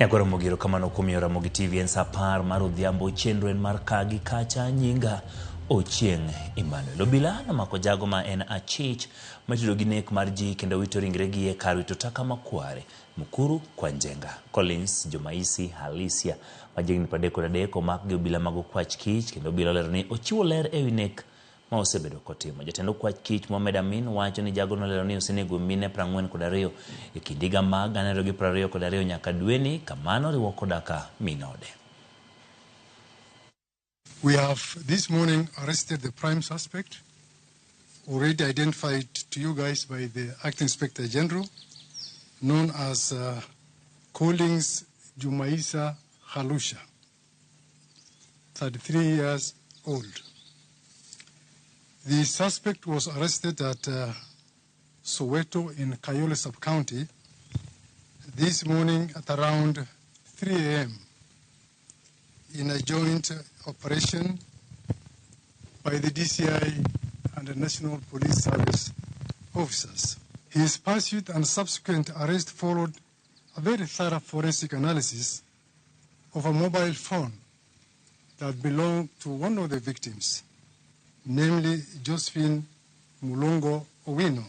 Nyagoro mogiro kamano kuom Ramogi TV en sa par mar odhiambo chenro en mar kagi kacha nyinga Ochieng Emmanuel. Obila namako jago ma en achich matido gi nek mar ji kendo wito ringregi e kar wito taka makware Mukuru kwa Njenga. Collins Jomaisi Halisia majigni 33 omak gi obila mag okwach kich kendo obila olero ni ochiwo ler ewi nek ma osebedo kotimo. Jatend okwach kich Mohamed Amin wacho ni jago nolero ni osenego mine 42 e kinde higa mag 2022 nyaka dweni kamano riwo kodaka minode. We have this morning arrested the prime suspect, already identified to you guys by the Acting Inspector General, known as Collins Jumaisa Halusha, 33 years old. The suspect was arrested at Soweto in Kayole Sub-County this morning at around 3 a.m. in a joint operation by the DCI and the National Police Service officers. His pursuit and subsequent arrest followed a very thorough forensic analysis of a mobile phone that belonged to one of the victims, namely Josephine Mulongo Owino,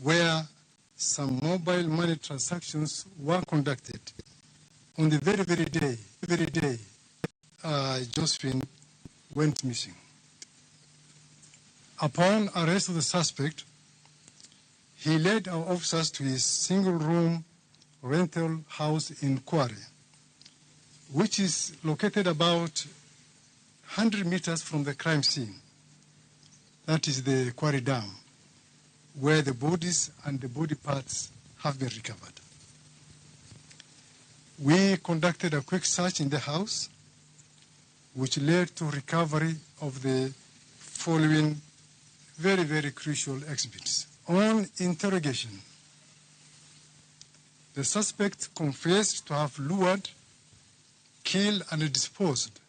where some mobile money transactions were conducted on the very day Josephine went missing. Upon arrest of the suspect, he led our officers to his single-room rental house in Kware, which is located about 100 meters from the crime scene. That is the Kware Dam, where the bodies and the body parts have been recovered. We conducted a quick search in the house, which led to recovery of the following very, very crucial exhibits. On interrogation, the suspect confessed to have lured, killed, and disposed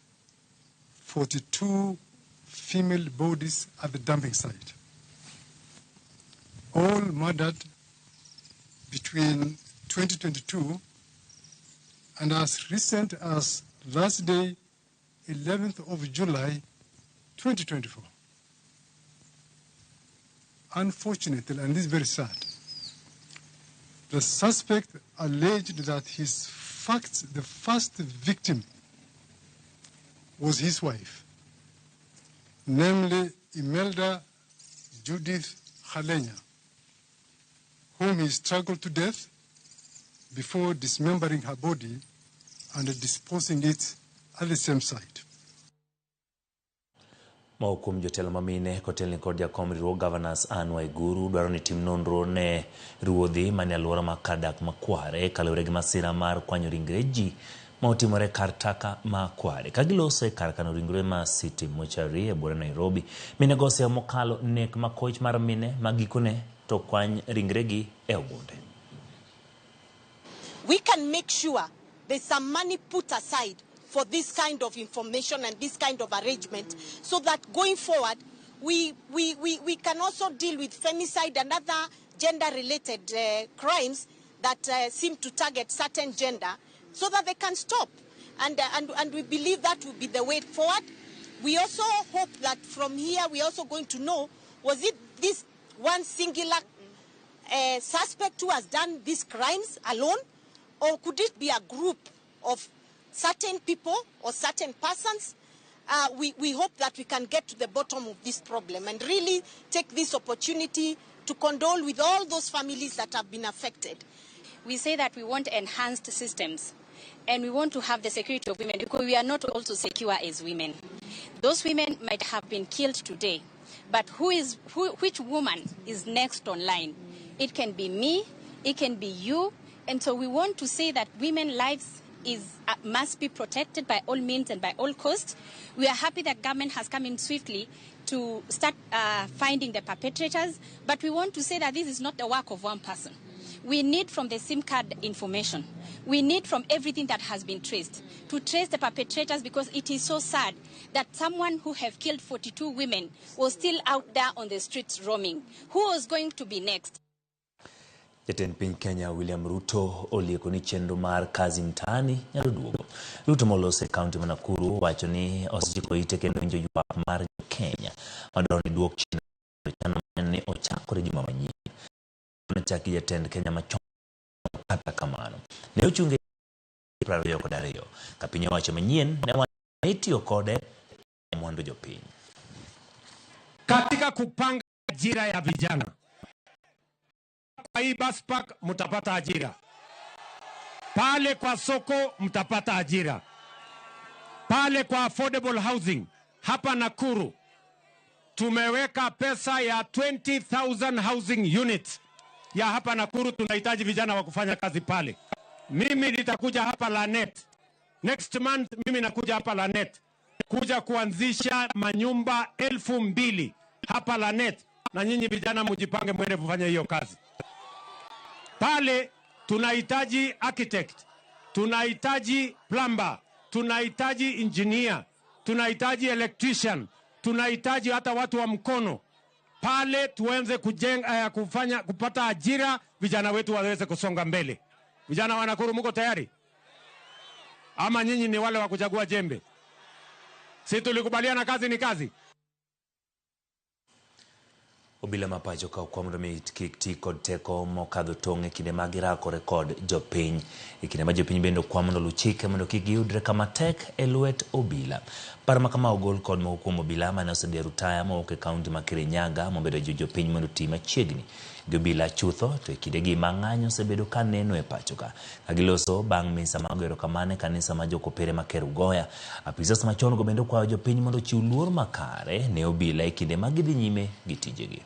42 female bodies at the dumping site, all murdered between 2022 and as recent as last day, 11th of July, 2024. Unfortunately, and this is very sad, the suspect alleged that the first victim was his wife, namely Imelda Judith Halenya, whom he struggled to death before dismembering her body and disposing it at the same site. Maukum jotelo mamine kotel ni kod jakom riwo Governors Anne Waiguru dwaro ni tim nonro ne ruodhi mane alwora makadak makware kalure gi masira mar kwanyo ringre ji ma otimore kar taka makware kagilose kar kano ringre ma City Mortuary e bore Nairobi. Mine gose mokalo nek makoch mar mine magikone to kwany ringre gi e ogunde. We can make sure there's some money put aside for this kind of information and this kind of arrangement so that going forward, we can also deal with femicide and other gender-related crimes that seem to target certain gender so that they can stop. And we believe that will be the way forward. We also hope that from here we're also going to know, was it this one singular suspect who has done these crimes alone, or could it be a group of certain people or certain persons? We hope that we can get to the bottom of this problem and really take this opportunity to condole with all those families that have been affected. We say that we want enhanced systems and we want to have the security of women because we are not also secure as women. Those women might have been killed today, but which woman is next online? It can be me, it can be you, and so we want to say that women's lives must be protected by all means and by all costs. We are happy that government has come in swiftly to start finding the perpetrators, but we want to say that this is not the work of one person. We need from the SIM card information. We need from everything that has been traced to trace the perpetrators because it is so sad that someone who have killed 42 women was still out there on the streets roaming. Who was going to be next? Jatend piny Kenya William Ruto olieko ni chenro mar kazi mtaani nyalo duogo. Ruto molose kaunti ma Nakuru wacho ni osechiko ite kendo winjo ywak mar Kenya madwaro ni duok chien chano ni ochakore juma manyien. Nachaki jatend Kenya machon kata kamano ne ochunge 22 ka piny owacho manyien ne itiyo kode mwandu jopiny. Katika kupanga ajira ya vijana, kwa hii bus park mtapata ajira, pale kwa soko mtapata ajira, pale kwa affordable housing hapa Nakuru tumeweka pesa ya 20,000 housing units ya hapa Nakuru. Tunahitaji vijana wa kufanya kazi pale. Mimi nitakuja hapa Lanet next month, mimi nakuja hapa Lanet kuja kuanzisha manyumba 2,000 hapa Lanet, na nyinyi vijana mjipange mwende kufanya hiyo kazi. Pale tunahitaji architect, tunahitaji plumber, tunahitaji engineer, tunahitaji electrician, tunahitaji hata watu wa mkono. Pale tuanze kujenga kupata ajira, vijana wetu waweze kusonga mbele. Vijana wa Nakuru mko tayari? Ama nyinyi ni wale wa kuchagua jembe? Si tulikubaliana kazi ni kazi? Obila mapacho ka kwa mdomi kikti kod teko mokadho tong' kinde magirako rekod jopiny kinde ma jopiny bendo kwa mondo luchike mondo kik giyudre kama tek e lwet obila. Paro ma kama ogol kod moko kuom obila mane osedhi rutaya mowuok e kaunti ma Kirinyaga mobedo jopiny mondo oti machiegni gi obila chutho to kinde gi mang'anyo osebedo ka neno e pacho ka giloso bang' misa mag erokamano e kanisa ma jokopere ma Kerugoya. Apisas machon go bendo kwayo jopiny mondo chiw luor makare ne obila e kinde ma gidhi nyime gi tijegi.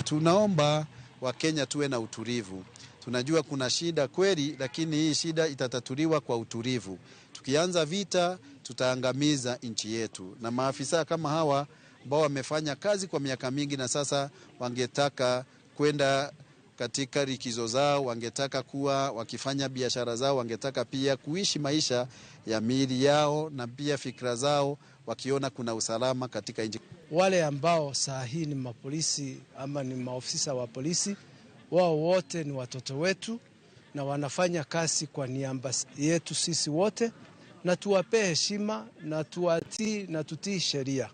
Tunaomba Wakenya tuwe na utulivu. Tunajua kuna shida kweli, lakini hii shida itatatuliwa kwa utulivu. Tukianza vita, tutaangamiza nchi yetu. Na maafisa kama hawa ambao wamefanya kazi kwa miaka mingi na sasa wangetaka kwenda katika likizo zao, wangetaka kuwa wakifanya biashara zao, wangetaka pia kuishi maisha ya miili yao na pia fikra zao wakiona kuna usalama katika nchi. Wale ambao saa hii ni mapolisi ama ni maofisa wa polisi, wao wote ni watoto wetu na wanafanya kazi kwa niaba yetu sisi wote, na tuwape heshima na tuwatii na tutii sheria,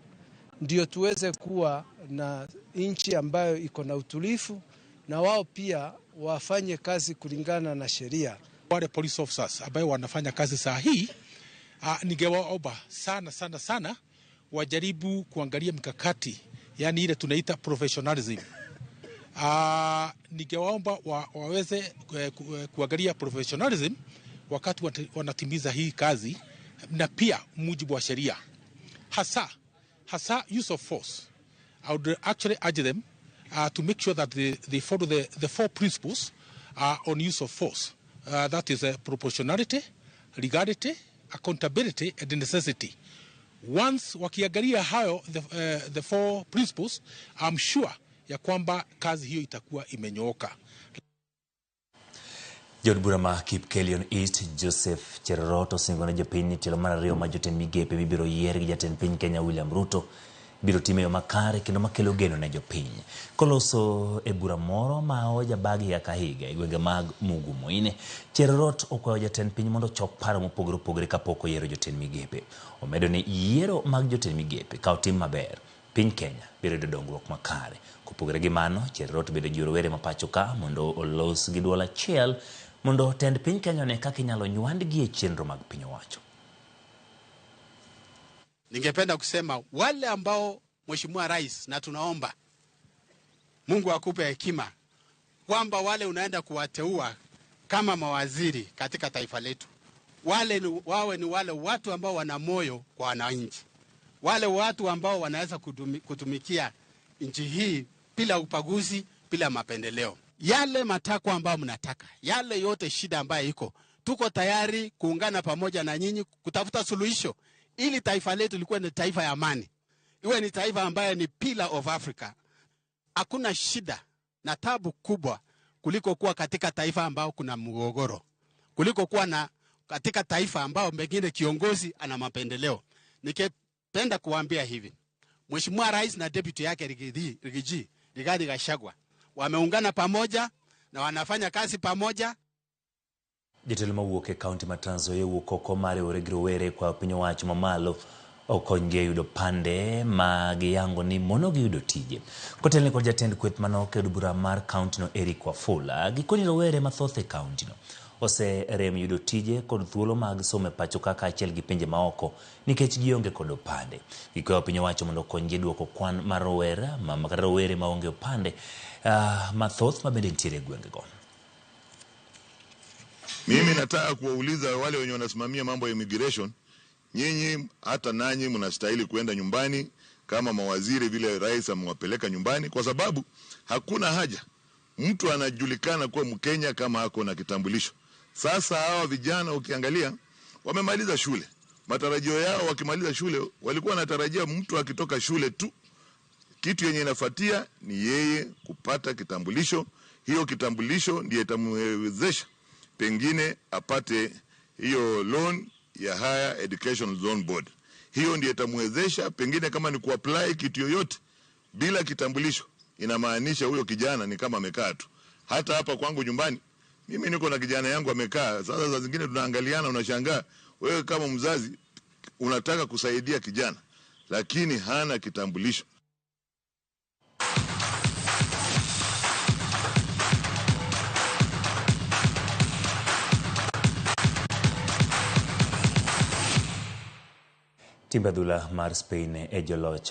ndio tuweze kuwa na nchi ambayo iko na utulivu, na wao pia wafanye kazi kulingana na sheria. Wale police officers ambao wanafanya kazi saa hii, ningewaomba sana wajaribu kuangalia mikakati, yani ile tunaita professionalism. Ningewaomba waweze kuangalia professionalism wakati wanatimiza hii kazi, na pia mujibu wa sheria, hasa use of force. I would actually urge them to make sure that they follow the 4 principles on use of force. That is proportionality, legality, accountability and necessity. Once wakiangalia hayo the 4 principles, I'm sure ya kwamba kazi hiyo itakuwa imenyooka. Jodbura ma Kipkelion East Joseph Cherorot osingo ne jopiny telo mar ariyo ma jotend migepe mibiro yier gi jatend piny Kenya William Ruto biro time yo makare kendo makelo geno ne jopiny. Koloso e bura moro ma oja bagi ya kahiga e gwenge mag Mugu Moine, Cherorot okwayo jatend piny mondo chok paro mopogore kapok oyiero jotend migepe. Omedo ni yiero mag jotend migepe ka otim maber, piny Kenya biro yudo dongruok makare. Kopogore gi mano, Cherorot bedo jiwo were mapacho ka mondo olos gi dwol achiel mondo tend piny Kenya ne kaka inyalo nywandgi e chenro mag piny owacho. Ningependa kusema wale ambao Mheshimiwa Rais, na tunaomba Mungu akupe hekima kwamba wale unaenda kuwateua kama mawaziri katika taifa letu, wawe ni wale watu ambao wana moyo kwa wananchi, wale watu ambao wanaweza kutumikia nchi hii bila upaguzi, bila mapendeleo. Yale matakwa ambao mnataka, yale yote shida ambayo iko, tuko tayari kuungana pamoja na nyinyi kutafuta suluhisho ili taifa letu likuwe ni taifa ya amani, iwe ni taifa ambayo ni pillar of Africa. Hakuna shida na tabu kubwa kuliko kuwa katika taifa ambao kuna mgogoro, kuliko kuwa na katika taifa ambao mengine kiongozi ana mapendeleo. Nikipenda kuambia hivi, Mheshimiwa Rais na deputy yake Rigathi Gachagua wameungana pamoja na wanafanya kazi pamoja. Jatelo mawuok e kaunti ma Trans Nzoia wuok oko mar rowere kwa piny owacho mamalo okonygi yudo pande ma giyango ni mono giyudo tije. Kotelne kod jatend kweth manok e od bura mar kaunti no Eric Wafula gikoni rowere mathoth e kaunti no oserem yudo tije kod thuolo mag somo e pacho kaka achiel gi pinje maoko nikech gionge kod opande. Gikwayo piny owacho mondo okonygi duoko kwan mar rowere maonge opande mathoth mabende nitiere e gwengego. Mimi nataka kuwauliza wale wenye wanasimamia mambo ya immigration, nyinyi hata nanyi mnastahili kuenda nyumbani kama mawaziri vile rais amewapeleka nyumbani, kwa sababu hakuna haja mtu anajulikana kuwa Mkenya kama hako na kitambulisho. Sasa hawa vijana ukiangalia wamemaliza shule. Matarajio yao wakimaliza shule walikuwa wanatarajia mtu akitoka shule tu kitu yenye inafuatia ni yeye kupata kitambulisho. Hiyo kitambulisho ndiye itamwezesha pengine apate hiyo loan ya Higher Education Loan Board. Hiyo ndiye itamwezesha pengine kama ni kuapply kitu yoyote bila kitambulisho. Inamaanisha huyo kijana ni kama amekaa tu. Hata hapa kwangu nyumbani mimi niko na kijana yangu amekaa. Sasa saa zingine tunaangaliana, unashangaa wewe kama mzazi unataka kusaidia kijana lakini hana kitambulisho. Timbe adhula mar Spain e joloch